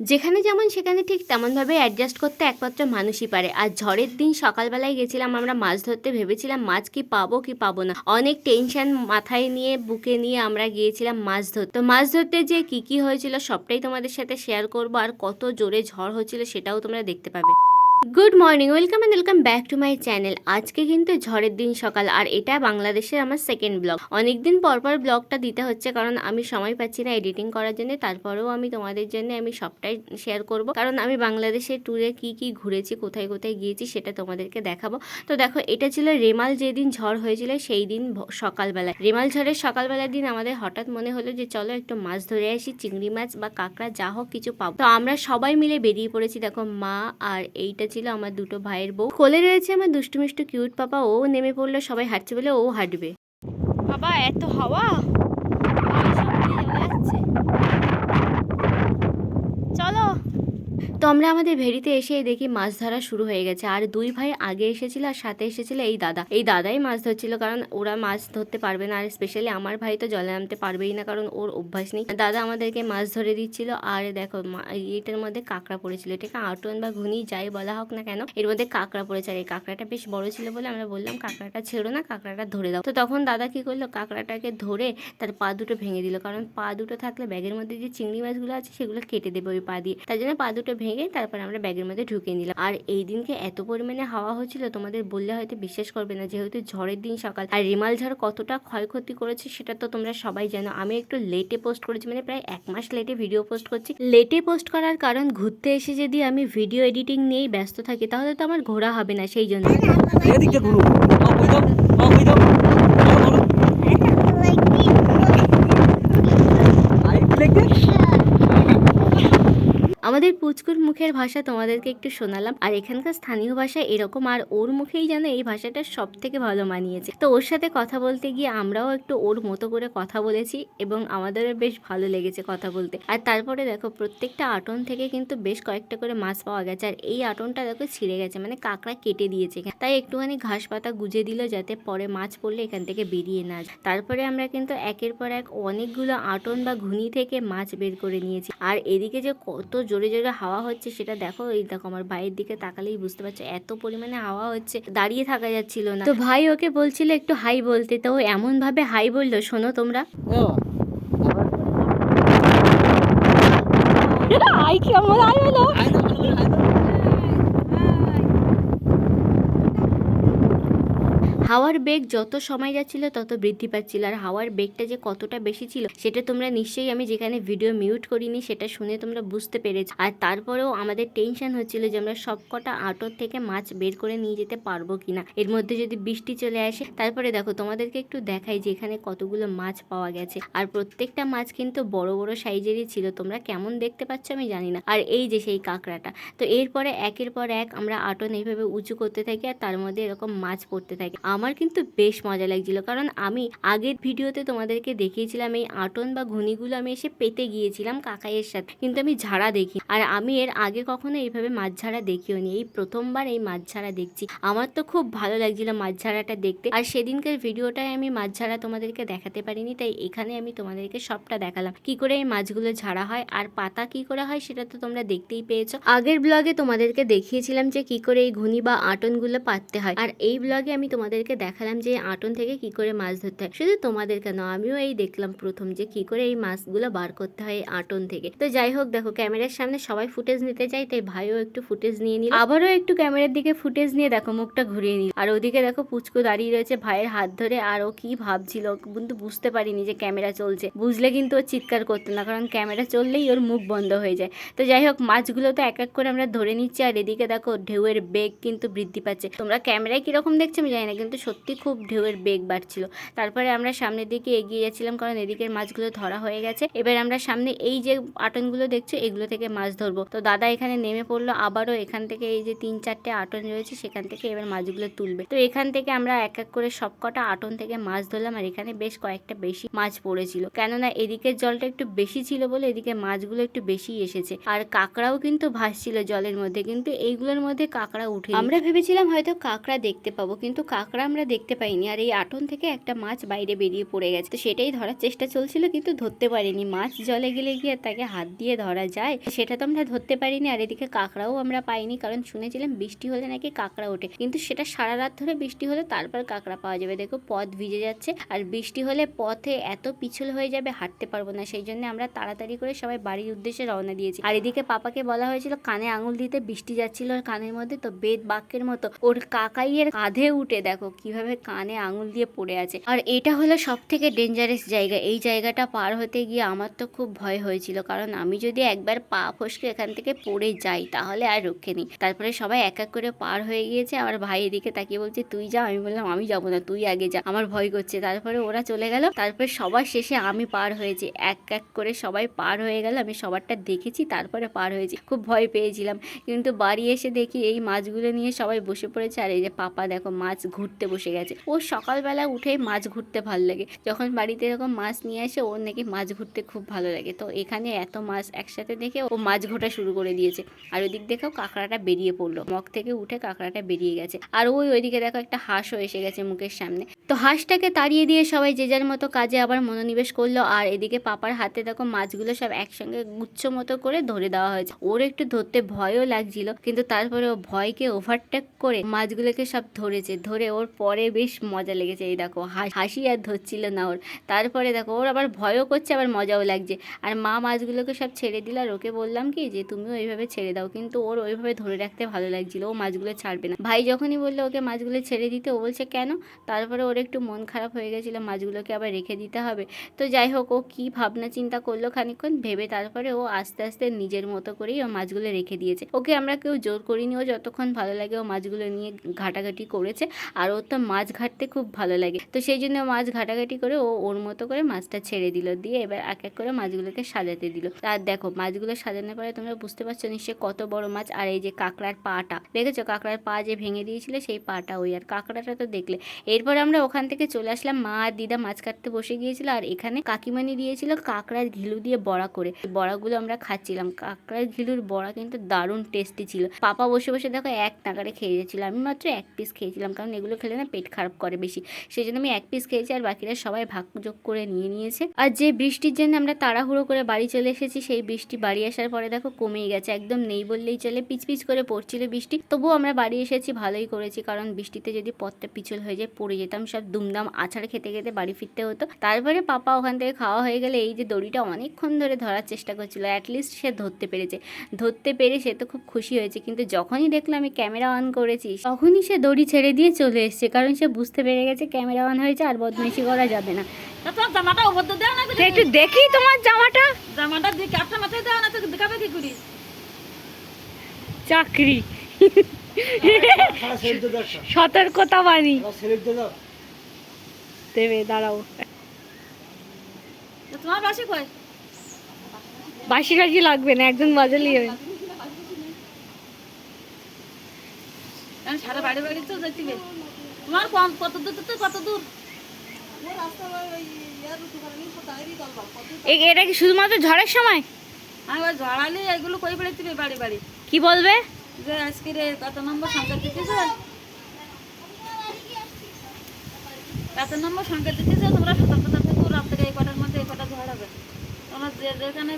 যেখানে যেমন সেখানে ঠিক তেমনভাবে অ্যাডজাস্ট করতে একমাত্র মানুষই পারে। আর ঝড়ের দিন সকালবেলায় গেছিলাম আমরা মাছ ধরতে, ভেবেছিলাম মাছ কি পাবো কি পাবো না, অনেক টেনশন মাথায় নিয়ে বুকে নিয়ে আমরা গিয়েছিলাম মাছ ধরতে। তো মাছ ধরতে যে কি হয়েছিল সবটাই তোমাদের সাথে শেয়ার করবো, আর কত জোরে ঝড় হচ্ছিল সেটাও তোমরা দেখতে পাবে। Good morning, welcome back to my channel. আজকে কিন্তু ঝড়ের দিন সকাল, আর এটা বাংলাদেশের আমার সেকেন্ড ব্লগ। অনেকদিন পর ব্লগটা দিতে হচ্ছে কারণ আমি সময় পাচ্ছি না এডিটিং করার জন্য। তারপরেও আমি তোমাদের জন্য আমি সবটাই শেয়ার করব, কারণ আমি বাংলাদেশের ট্যুরে কি ঘুরেছি, কোথায় কোথায় গিয়েছি সেটা তোমাদেরকে দেখাবো। তো দেখো, এটা ছিল রেমাল যেদিন ঝড় হয়েছিল সেই দিন সকালবেলায়। রেমাল ঝড়ের সকালবেলার দিন আমাদের হঠাৎ মনে হলো যে চলো একটু মাছ ধরে আসি, চিংড়ি মাছ বা কাঁকড়া যা হোক কিছু পাবো। তো আমরা সবাই মিলে বেরিয়ে পড়েছি। দেখো, মা আর এইটা ছিল আমার দুটো ভাইয়ের বউ, কোলে রয়েছে আমার দুষ্টু মিষ্টু কিউট পাপা। ও নেমে পড়লো, সবাই হাঁটছে বলে ও হাঁটবে। বাবা এত হাওয়া, চলো। তো আমরা আমাদের ভেড়িতে এসে দেখি মাছ ধরা শুরু হয়ে গেছে। আর দুই ভাই আগে এসেছিল আর সাথে এসেছিল এই দাদা। এই দাদাই মাছ ধরছিল, কারণ ওরা মাছ ধরতে পারবে না। আর স্পেশালি আমার ভাই তো জলে নামতে পারবেই না, কারণ ওর অভ্যাস নেই। দাদা আমাদেরকে মাছ ধরে দিচ্ছিল। আর দেখো, এটার মধ্যে কাঁকড়া পড়েছিল। এটাকে আটন বা ঘুনি যাই বলা হোক না কেন, এর মধ্যে কাঁকড়া পড়েছে। আর এই কাঁকড়াটা বেশ বড় ছিল বলে আমরা বললাম কাঁকড়াটা ছেড়ো না, কাঁকড়াটা ধরে দাও। তো তখন দাদা কি করলো, কাঁকড়াটাকে ধরে তার পা দুটো ভেঙে দিল, কারণ পা দুটো থাকলে ব্যাগের মধ্যে যে চিংড়ি মাছগুলো আছে সেগুলো কেটে দেবে ওই পা দিয়ে। তার জন্য পা দুটো ভেঙে তারপর আমরা ব্যাগের মধ্যে ঢুকিয়ে নিলাম। আর এই দিনকে এত পরিমাণে হাওয়া হচ্ছিল, তোমাদের বললে হয়তো বিশ্বাস করবে না, যেহেতু ঝড়ের দিন সকাল। আর রেমাল ঝড় কতটা ক্ষয়ক্ষতি করেছে সেটা তো তোমরা সবাই জানো। আমি একটু লেটে পোস্ট করেছি, মানে প্রায় 1 মাস লেটে ভিডিও পোস্ট করছি। লেটে পোস্ট করার কারণ, ঘুরতে এসে যদি আমি ভিডিও এডিটিং নিয়েই ব্যস্ত থাকি তাহলে তো আমার ঘোরা হবে না, সেই জন্য। আমাদের পুচকুর মুখের ভাষা তোমাদেরকে একটু শোনালাম, আর এখানকার স্থানীয় ভাষা এরকম। আর ওর মুখেই যেন এই ভাষাটা সব থেকে ভালো মানিয়েছে। তো ওর সাথে কথা বলতে গিয়ে আমরাও একটু ওর মতো করে কথা বলেছি, এবং আমাদেরও বেশ ভালো লেগেছে কথা বলতে। আর তারপরে দেখো, প্রত্যেকটা আটন থেকে কিন্তু বেশ কয়েকটা করে মাছ পাওয়া গেছে। আর এই আটনটা দেখো ছিঁড়ে গেছে, মানে কাঁকড়া কেটে দিয়েছে, তাই একটুখানি ঘাস পাতা গুজে দিল যাতে পরে মাছ পড়লে এখান থেকে বেরিয়ে না যায়। তারপরে আমরা কিন্তু একের পর এক অনেকগুলো আটন বা ঘুনি থেকে মাছ বের করে নিয়েছি। আর এদিকে যে কত জোরে জোরে হাওয়া হচ্ছে সেটা দেখো। এই দেখো, আমার ভাইয়ের দিকে তাকালেই বুঝতে পারছো এত পরিমাণে হাওয়া হচ্ছে, দাঁড়িয়ে থাকা যাচ্ছিল না। তো ভাই ওকে বলছিল একটু হাই বলতে, তো এমন ভাবে হাই বললো, শোনো তোমরা। হাই কেমন হাই হলো। হাওয়ার বেগ যত সময় যাচ্ছিল তত বৃদ্ধি পাচ্ছিল। আর হাওয়ার বেগটা যে কতটা বেশি ছিল সেটা তোমরা নিশ্চয়ই, আমি যেখানে ভিডিও মিউট করিনি সেটা শুনে তোমরা বুঝতে পেরেছো। আর তারপরেও আমাদের টেনশন হচ্ছিল যে আমরা সবকটা আটর থেকে মাছ বের করে নিয়ে যেতে পারবো কিনা, এর মধ্যে যদি বৃষ্টি চলে আসে। তারপরে দেখো, তোমাদেরকে একটু দেখাই যে এখানে কতগুলো মাছ পাওয়া গেছে। আর প্রত্যেকটা মাছ কিন্তু বড় বড় সাইজেরই ছিল, তোমরা কেমন দেখতে পাচ্ছ আমি জানি না। আর এই যে সেই কাঁকড়াটা। তো এরপরে একের পর এক আমরা আটন এইভাবে উঁচু করতে থাকি, আর তার মধ্যে এরকম মাছ পড়তে থাকে। আমার কিন্তু বেশ মজা লাগছিল, কারণ আমি আগের ভিডিওতে তোমাদেরকে দেখিয়েছিলাম এই আটন বা ঘুনিগুলো আমি এসে পেতে গিয়েছিলাম কাকাইয়ের সাথে, কিন্তু আমি ঝাড়া দেখি। আর আমি এর আগে কখনো এইভাবে মাছ ঝাড়া দেখিও নি, এই প্রথমবার এই মাছ ঝাড়া দেখছি। আমার তো খুব ভালো লাগছিল মাছ ঝাড়াটা দেখতে। আর সেদিনকার ভিডিওটায় আমি মাছ ঝাড়া তোমাদেরকে দেখাতে পারিনি, তাই এখানে আমি তোমাদেরকে সবটা দেখালাম কি করে এই মাছগুলো ঝাড়া হয়। আর পাতা কি করে হয় সেটা তো তোমরা দেখতেই পেয়েছো। আগের ব্লগে তোমাদেরকে দেখিয়েছিলাম যে কি করে এই ঘুনি বা আটনগুলো পাততে হয়, আর এই ব্লগে আমি তোমাদেরকে দেখালাম যে আটন থেকে কি করে মাছ ধরতে হয়। শুধু তোমাদের কেন, আমিও এই দেখলাম প্রথম যে কি করে এই মাছগুলো বার করতে হয় আটন থেকে। তো যাই হোক, দেখো ক্যামেরার সামনে সবাই ফুটেজ নিতে চাই, তাই ভাইও একটু ফুটেজ নিয়ে নিল, আবারও একটু ক্যামেরার দিকে ফুটেজ নিয়ে দেখো মুখটা ঘুরিয়ে নিল। আর ওদিকে দেখো পুচকু দাঁড়িয়ে রয়েছে ভাইয়ের হাত ধরে, আর ও কি ভাবছিল কিন্তু বুঝতে পারিনি যে ক্যামেরা চলছে। বুঝলে কিন্তু ও চিৎকার করতো না, কারণ ক্যামেরা চললেই ওর মুখ বন্ধ হয়ে যায়। তো যাই হোক, মাছগুলো তো এক এক করে আমরা ধরে নিচ্ছি। আর এদিকে দেখো ঢেউয়ের বেগ কিন্তু বৃদ্ধি পাচ্ছে। তোমরা ক্যামেরায় কিরকম দেখছো আমি জানি না, কিন্তু সত্যি খুব ঢেউয়ের বেগ বাড়ছিল। তারপরে আমরা সামনের দিকে এগিয়ে যাচ্ছিলাম, কারণ এদিকের মাছগুলো ধরা হয়ে গেছে। এবার আমরা সামনে এই যে আটনগুলো দেখছো এগুলো থেকে মাছ ধরবো। তো দাদা এখানে নেমে পড়লো, আবারও এখান থেকে এই যে 3-4টে আটন রয়েছে সেখান থেকে এবার মাছগুলো তুলবে। তো এখান থেকে আমরা এক এক করে সবকটা আটন থেকে মাছ ধরলাম। আর এখানে বেশ কয়েকটা বেশি মাছ পড়েছিল, কেননা এদিকের জলটা একটু বেশি ছিল বলে এদিকে মাছগুলো একটু বেশি এসেছে। আর কাঁকড়াও কিন্তু ভাসছিল জলের মধ্যে, কিন্তু এইগুলোর মধ্যে কাঁকড়া উঠে। আমরা ভেবেছিলাম হয়তো কাঁকড়া দেখতে পাবো, কিন্তু কাঁকড়া আমরা দেখতে পাইনি। আর এই আটন থেকে একটা মাছ বাইরে বেরিয়ে পড়ে গেছে, তো সেটাই ধরার চেষ্টা চলছিল কিন্তু ধরতে পারিনি। মাছ জলে গেলে গিয়ে তাকে হাত দিয়ে ধরা যায় সেটা তো আমরা ধরতে পারিনি। আর এদিকে কাঁকড়াও আমরা পাইনি, কারণ শুনেছিলাম বৃষ্টি হলে নাকি কাঁকড়া ওঠে, কিন্তু সেটা সারা রাত ধরে বৃষ্টি হলে তারপর কাঁকড়া পাওয়া যাবে। দেখো পথ ভিজে যাচ্ছে, আর বৃষ্টি হলে পথে এত পিছল হয়ে যাবে হাঁটতে পারবো না, সেই জন্য আমরা তাড়াতাড়ি করে সবাই বাড়ির উদ্দেশ্যে রওনা দিয়েছি। আর এদিকে পাপাকে বলা হয়েছিল কানে আঙুল দিতে, বৃষ্টি যাচ্ছিল ওর কানের মধ্যে, তো বেদ বাক্যের মতো ওর কাকাইয়ের কাঁধে উঠে দেখো কিভাবে কানে আঙুল দিয়ে পড়ে আছে। আর এটা হলো সব থেকে ডেঞ্জারাস জায়গা। এই জায়গাটা পার হতে গিয়ে আমার তো খুব ভয় হয়েছিল, কারণ আমি যদি একবার পা ফসকে এখান থেকে পড়ে যাই তাহলে আর রক্ষে নেই। তারপরে সবাই এক এক করে পার হয়ে গিয়েছে। আমার ভাই এদিকে তাকিয়ে বলছে তুই যা, আমি বললাম আমি যাবো না, তুই আগে যা, আমার ভয় করছে। তারপরে ওরা চলে গেল, তারপরে সবার শেষে আমি পার হয়েছি। এক এক করে সবাই পার হয়ে গেল, আমি সবারটা দেখেছি তারপরে পার হয়েছি। খুব ভয় পেয়েছিলাম, কিন্তু বাড়ি এসে দেখি এই মাছগুলো নিয়ে সবাই বসে পড়েছে। আর এই যে পাপা দেখো মাছ ঘুরতে বসে গেছে। ও সকালবেলা উঠেই মাছ ঘুরতে ভালো লাগে, যখন বাড়িতে এরকম মাছ নিয়ে আসে ওর নাকি মাছ ঘুরতে খুব ভালো লাগে। তো এখানে এত মাছ একসাথে দেখে ও মাছ ঘোটা শুরু করে দিয়েছে। আর ওইদিক দেখেও কাঁকড়াটা বেরিয়ে পড়লো, মগ থেকে উঠে কাঁকড়াটা বেরিয়ে গেছে। আর ওইদিকে দেখো একটা হাঁসও এসে গেছে মুখের সামনে। তো হাঁসটাকে তাড়িয়ে দিয়ে সবাই যে যার মতো কাজে আবার মনোনিবেশ করলো। আর এদিকে পাপার হাতে দেখো মাছগুলো সব একসঙ্গে গুচ্ছ মতো করে ধরে দেওয়া হয়েছে। ওর একটু ধরতে ভয়ও লাগছিল, কিন্তু তারপরে ও ভয়কে ওভারটেক করে মাছগুলোকে সব ধরেছে। ধরে ওর পরে বেশ মজা লেগেছে। এই দেখো হাসি আর ধরছিল না ওর। তারপরে দেখো ওর আবার ভয়ও করছে আবার মজাও লাগছে। আর মা মাছগুলোকে সব ছেড়ে দিল। আর ওকে বললাম কি যে তুমিও ওইভাবে ছেড়ে দাও, কিন্তু ওর ওইভাবে ধরে রাখতে ভালো লাগছিল, ও মাছগুলো ছাড়বে না। ভাই যখনই বললো ওকে মাছগুলো ছেড়ে দিতে, ও বলছে কেন। তারপরে ওর একটু মন খারাপ হয়ে গেছিলো, মাছগুলোকে আবার রেখে দিতে হবে। তো যাই হোক ও কি ভাবনা চিন্তা করলো খানিকক্ষণ ভেবে, তারপরে ও আস্তে আস্তে নিজের মতো করেই ও মাছগুলো রেখে দিয়েছে। ওকে আমরা কেউ জোর করিনি, ও যতক্ষণ ভালো লাগে ও মাছগুলো নিয়ে ঘাটাঘাটি করেছে। আর ওর তো মাছ ঘাটতে খুব ভালো লাগে, তো সেই জন্য মাছ ঘাটাঘাটি করে ও ওর মতো করে মাছটা ছেড়ে দিল। দিয়ে এবার এক এক করে মাছগুলোকে সাজাতে দিল। আর দেখো মাছগুলো সাজানোর পরে তোমরা বুঝতে পারছো নিশ্চয়ই কত বড় মাছ। আর এই যে কাঁকড়ার পাটা দেখেছো, কাঁকড়ার পা যে ভেঙে দিয়েছিল সেই পাটা ওই। আর কাঁকড়াটা তো দেখলে। এরপর আমরা ওখান থেকে চলে আসলাম, মা আর দিদা মাছ কাটতে বসে গিয়েছিল। আর এখানে কাকিমানি দিয়েছিল কাঁকড়ার ঘিলু দিয়ে বড়া করে, বড়াগুলো আমরা খাচ্ছিলাম। কাঁকড়ার ঘিলুর বড়া কিন্তু দারুণ টেস্টি ছিল। পাপা বসে বসে দেখো এক নাগারে খেয়ে যাচ্ছিল, আমি মাত্র এক পিস খেয়েছিলাম, কারণ এগুলো খেলে না পেট খারাপ করে বেশি, সেই জন্য আমি এক পিস খেয়েছি। আর বাকিরা সবাই ভাগযোগ করে নিয়ে নিয়েছে। আর যে বৃষ্টির জন্য আমরা তাড়াহুড়ো করে বাড়ি চলে এসেছি, সেই বৃষ্টি বাড়ি আসার পরে দেখো কমেই গেছে, একদম নেই বললেই চলে। পিচ করে পড়ছিল বৃষ্টি, তবুও আমরা বাড়ি এসেছি, ভালোই করেছি, কারণ বৃষ্টিতে যদি পথটা পিছল হয়ে যায় পড়ে যেতাম, সব দুমদাম আছাড় খেতে খেতে বাড়ি ফিরতে হতো। তারপরে পাপা ওখান থেকে খাওয়া হয়ে গেলে এই যে দড়িটা অনেকক্ষণ ধরে ধরার চেষ্টা করছিল, অ্যাটলিস্ট সে ধরতে পেরেছে। ধরতে পেরে সে তো খুব খুশি হয়েছে, কিন্তু যখনই দেখলো আমি ক্যামেরা অন করেছি তখনই সে দড়ি ছেড়ে দিয়ে চলে এসছে, কারণ সে বুঝতে পেরে গেছে ক্যামেরা অন হয়েছে আর বদমাইশি করা যাবে না। জামাটা অবদ্ধ দেও না, একটু দেখি তোমার জামাটা দিয়ে কাপটা মাথায় দেও না, তো দেখাবে কি করি চাকরি সতর্কতা বাণী দেবে। দাঁড়াও, তোমার বাসে কয় বাসি টাসি লাগবে না, একজন বাজালেই হবে। সারা বাড়ি বাড়ি তো যেতে তোমার কম কত দূর তো কত দূর। এটা কি শুধুমাত্র ঝড়ের সময়? আমি ওই ঝড়ালে এগুলো কই বেড়াতে বাড়ি বাড়ি কি বলবে যে আজকে রে কত নম্বর সংখ্যা দিতেছে, কত নম্বর সংখ্যা দিতেছে, তোমরা সতর্কতা থেকে রাত থেকে এই কটার মধ্যে এই কটা ঝড় হবে, তোমরা যেখানে